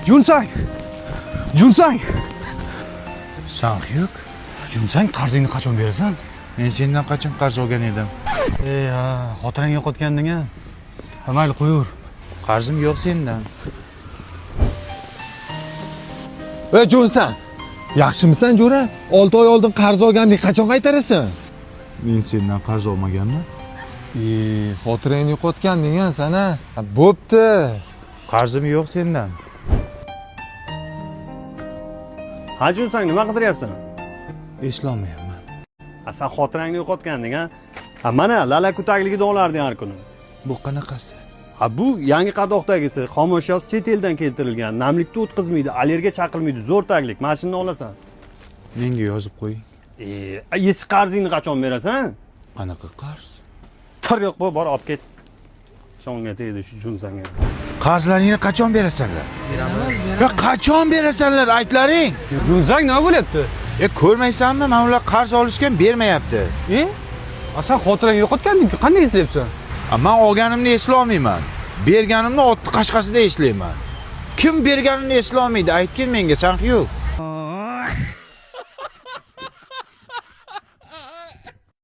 Junsang! Junsang! Sanxyuk. Junsang, qarzingni qachon berasan? Men sendan qachon qarz olgan edim? Xotirang yo'qotganding-a. Mayli, qo'yaver. Qarzim yo'q sendan. Jonsan, yaxshimisan jo'ra? 6 oy oldin qarz olganding, qachon qaytarasan? Men sendan qarz olmaganman. Xotirangni yo'qotganding-a sana. Bo'pti. Qarzim yo'q sendan. Ha Junsang, nima qidiryapsan? Eslolmayapman. Sen xotirangni yo'qotganding, ha? Mana lalaku tagligi dog'larding har kuni. Bu qanaqasi? Bu yangi qadoqdagisi, xomashyosi chet eldan keltirilgan, namlikni o'tkazmaydi, allergiya chaqilmaydi, zo'r taglik. Mana shuni olasan. Menga yozib qo'ying. Eski qarzingni qachon berasan? Qanaqa qarz? Tir yo'q, bor olib ket. Shonga tegdi shu Junsangga. Qarzlaringni qachon berasanlar? Ya qachon berasanlar, aytlaring. Junsang nima bo'lyapti? Ko'rmaysanmi, men ular qarz olishga bermayapti. Sen xotirang yo'qotganding-ku, qanday eslayapsan? Men olganimni eslolmayman. Berganimni otni qashqasida eslayman. Kim berganini eslolmaydi? Aytgin menga, Sanxyuk.